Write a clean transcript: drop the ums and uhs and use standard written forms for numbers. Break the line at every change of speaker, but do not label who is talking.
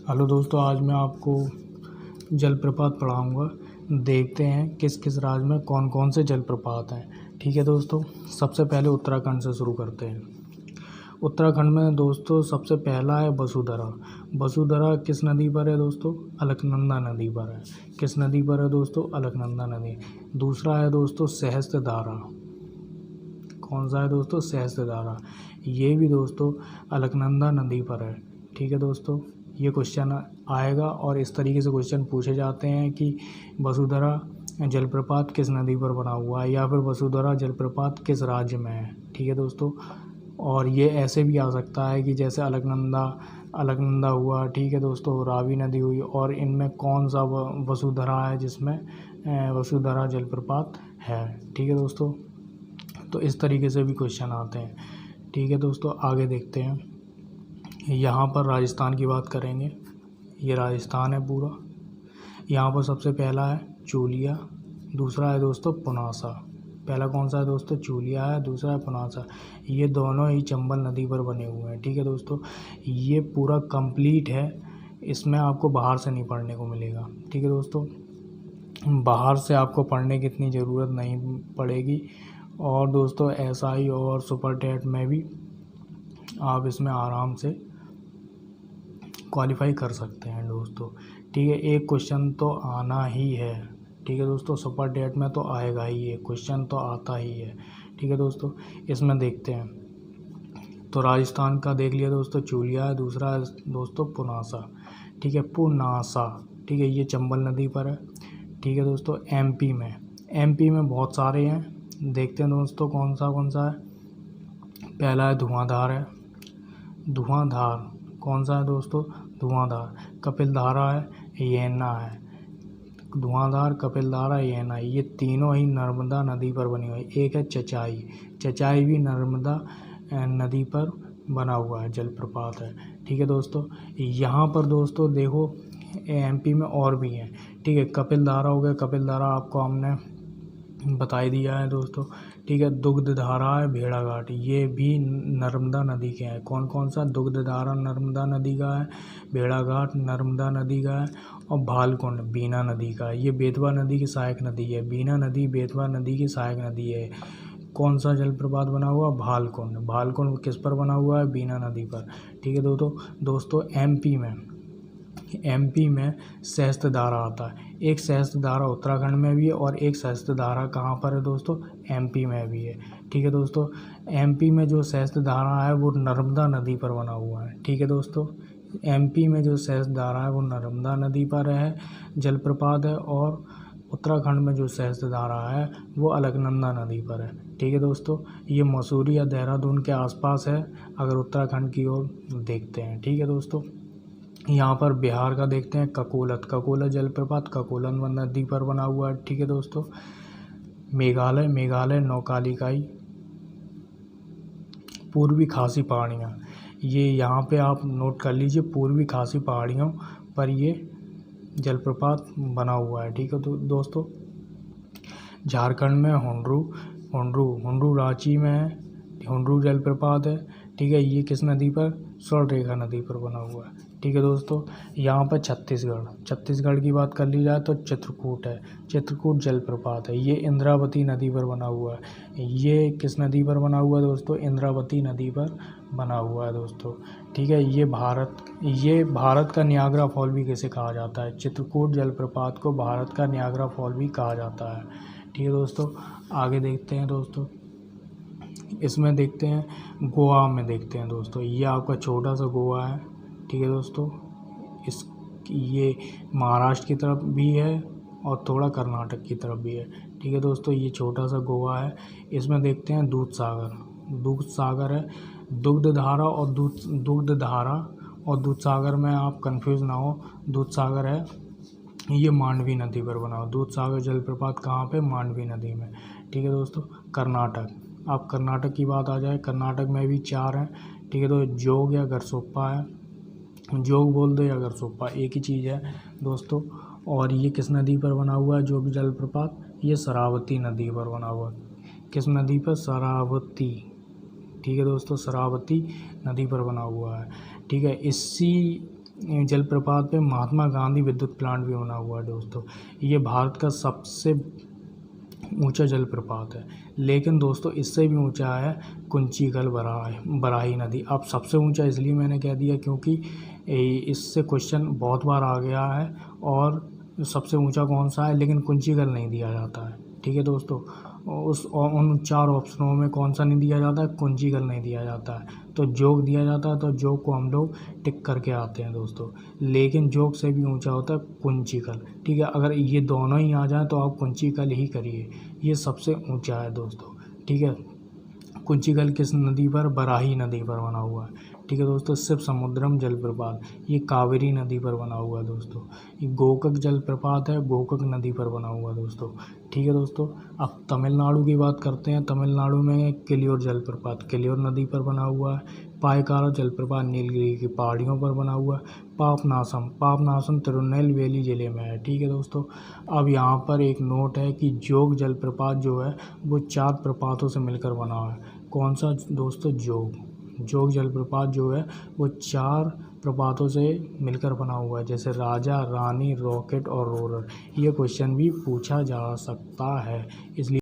Hello दोस्तों, आज मैं आपको जलप्रपात पढ़ाऊँगा। देखते हैं किस किस राज्य में कौन कौन से जलप्रपात हैं। ठीक है दोस्तों, सबसे पहले उत्तराखंड से शुरू करते हैं। उत्तराखंड में दोस्तों सबसे पहला है वसुधरा। वसुधरा किस नदी पर है दोस्तों? अलकनंदा नदी पर है। किस नदी पर है दोस्तों? अलकनंदा नदी। दूसरा है दोस्तों सहस्त्रधारा। कौन सा है दोस्तों? सहस्त्रधारा। ये भी दोस्तों अलकनंदा नदी पर है। ठीक है दोस्तों, ये क्वेश्चन आएगा और इस तरीके से क्वेश्चन पूछे जाते हैं कि वसुधरा जलप्रपात किस नदी पर बना हुआ है, या फिर वसुधरा जलप्रपात किस राज्य में है। ठीक है दोस्तों, और ये ऐसे भी आ सकता है कि जैसे अलकनंदा हुआ। ठीक है दोस्तों, रावी नदी हुई, और इनमें कौन सा वसुधरा है जिसमें वसुधरा जलप्रपात है। ठीक है दोस्तों, तो इस तरीके से भी क्वेश्चन आते हैं। ठीक है दोस्तों, आगे देखते हैं। यहाँ पर राजस्थान की बात करेंगे। ये राजस्थान है पूरा। यहाँ पर सबसे पहला है चूलिया, दूसरा है दोस्तों पुनासा। पहला कौन सा है दोस्तों? चूलिया है, दूसरा है पुनासा। ये दोनों ही चंबल नदी पर बने हुए हैं। ठीक है दोस्तों, ये पूरा कंप्लीट है। इसमें आपको बाहर से नहीं पढ़ने को मिलेगा। ठीक है दोस्तों, बाहर से आपको पढ़ने की इतनी ज़रूरत नहीं पड़ेगी। और दोस्तों एसआई और सुपर टेट में भी आप इसमें आराम से क्वालिफाई कर सकते हैं दोस्तों। ठीक है, एक क्वेश्चन तो आना ही है। ठीक है दोस्तों, सुपर टेट में तो आएगा ही, ये क्वेश्चन तो आता ही है। ठीक है दोस्तों, इसमें देखते हैं। तो राजस्थान का देख लिया दोस्तों, चूलिया है, दूसरा है दोस्तों पुनासा। ठीक है, पुनासा। ठीक है, ये चंबल नदी पर है। ठीक है दोस्तों, एमपी में बहुत सारे हैं। देखते हैं दोस्तों कौन सा है। पहला है धुआंधार है। धुआंधार कौन सा है दोस्तों? धुआंधार। कपिलधारा है, यमुना है। धुआंधार, कपिलधारा, यमुना, ये तीनों ही नर्मदा नदी पर बनी हुई। एक है चचाई भी नर्मदा नदी पर बना हुआ है, जलप्रपात है। ठीक है दोस्तों, यहाँ पर दोस्तों देखो एमपी में और भी हैं। ठीक है, कपिलधारा हो गया, कपिलधारा आपको हमने बता ही दिया है दोस्तों। ठीक है, दुग्धधारा है, भेड़ाघाट, ये भी नर्मदा नदी के हैं। कौन कौन सा? दुग्धधारा नर्मदा नदी का है, भेड़ाघाट नर्मदा नदी का है, और भालकुंड बीना नदी का है। ये बेतवा नदी की सहायक नदी है। बीना नदी बेतवा नदी की सहायक नदी है। कौन सा जलप्रपात बना हुआ? भालकुंड किस पर बना हुआ है? बीना नदी पर। ठीक है दोस्तों एमपी में सहस्त्रधारा आता है। एक सहस्त्रधारा उत्तराखंड में भी है, और एक सहस्त्रधारा कहाँ पर है दोस्तों? एमपी में भी है। ठीक है दोस्तों, एमपी में जो सहस्त्रधारा है वो नर्मदा नदी पर बना हुआ है। ठीक है दोस्तों, एमपी में जो सहस्त्रधारा है वो नर्मदा नदी पर है, जलप्रपात है। और उत्तराखंड में जो सहस्त्रधारा है वो अलकनंदा नदी पर है। ठीक है दोस्तों, ये मसूरी या देहरादून के आसपास है, अगर उत्तराखंड की ओर देखते हैं। ठीक है दोस्तों, यहाँ पर बिहार का देखते हैं। ककोलत जलप्रपात ककोलन नदी पर बना हुआ है। ठीक है दोस्तों, मेघालय नौकालिकाई पूर्वी खासी पहाड़ियाँ, ये यहाँ पे आप नोट कर लीजिए, पूर्वी खासी पहाड़ियों पर ये जलप्रपात बना हुआ है। ठीक है दोस्तों, झारखंड में हुंड्रू रांची में है, हुंड्रू जलप्रपात है। ठीक है, ये किस नदी पर? स्वर्णरेखा नदी पर बना हुआ है। ठीक है दोस्तों, यहाँ पर छत्तीसगढ़ की बात कर ली जाए तो चित्रकूट जलप्रपात है। ये इंद्रावती नदी पर बना हुआ है। ये किस नदी पर बना हुआ है दोस्तों? इंद्रावती नदी पर बना हुआ है दोस्तों। ठीक है, ये भारत का नियाग्रा फॉल भी किसे कहा जाता है? चित्रकूट जलप्रपात को भारत का नियाग्रा फॉल भी कहा जाता है। ठीक है दोस्तों, आगे देखते हैं दोस्तों। इसमें देखते हैं गोवा में देखते हैं दोस्तों। ये आपका छोटा सा गोवा है। ठीक है दोस्तों, ये महाराष्ट्र की तरफ भी है और थोड़ा कर्नाटक की तरफ भी है। ठीक है दोस्तों, ये छोटा सा गोवा है। इसमें देखते हैं दूध सागर है। दुग्धधारा और दूध सागर में आप कंफ्यूज ना हो। दूध सागर है, ये मांडवी नदी पर बना हुआ। दूध सागर जलप्रपात कहाँ पे? मांडवी नदी में। ठीक है दोस्तों, कर्नाटक की बात आ जाए, कर्नाटक में भी 4 हैं। ठीक है, तो जोग या गरसोप्पा है। जोग बोल दो या गरसोप्पा, एक ही चीज़ है दोस्तों। और ये किस नदी पर बना हुआ है जोग जलप्रपात? ये शरावती नदी पर बना हुआ है। किस नदी पर? शरावती। ठीक है दोस्तों, शरावती नदी पर बना हुआ है। ठीक है, जलप्रपात पे महात्मा गांधी विद्युत प्लांट भी बना हुआ है दोस्तों। ये भारत का सबसे ऊंचा जलप्रपात है। लेकिन दोस्तों इससे भी ऊंचा है कुंचिकल बराही नदी। अब सबसे ऊंचा इसलिए मैंने कह दिया क्योंकि इससे क्वेश्चन बहुत बार आ गया है और सबसे ऊंचा कौन सा है, लेकिन कुंचिकल नहीं दिया जाता है। ठीक है दोस्तों, उन 4 ऑप्शनों में कौन सा नहीं दिया जाता है, कुंचिकल नहीं दिया जाता है। तो जोग दिया जाता है, तो जोग को हम लोग टिक करके आते हैं दोस्तों। लेकिन जोग से भी ऊंचा होता है कुंचिकल। ठीक है, अगर ये दोनों ही आ जाए तो आप कुंचिकल ही करिए, ये सबसे ऊंचा है दोस्तों। ठीक है, कुंचिकल किस नदी पर, बराही नदी पर बना हुआ है। ठीक है दोस्तों, शिव समुद्रम जलप्रपात ये कावेरी नदी पर बना हुआ है दोस्तों। ये गोकक जलप्रपात है, गोकक नदी पर बना हुआ है दोस्तों। ठीक है दोस्तों, अब तमिलनाडु की बात करते हैं। तमिलनाडु में किलियोर जलप्रपात किलियोर नदी पर बना हुआ है। पायकारा जलप्रपात नीलगिरी की पहाड़ियों पर बना हुआ है। पापनासम तिरुनेलवेली ज़िले में है। ठीक है दोस्तों, अब यहाँ पर एक नोट है कि जोग जलप्रपात जो है वो 4 प्रपातों से मिलकर बना है। कौन सा दोस्तों, जोग जलप्रपात जो है वो 4 प्रपातों से मिलकर बना हुआ है, जैसे राजा, रानी, रॉकेट और रोरर। ये क्वेश्चन भी पूछा जा सकता है, इसलिए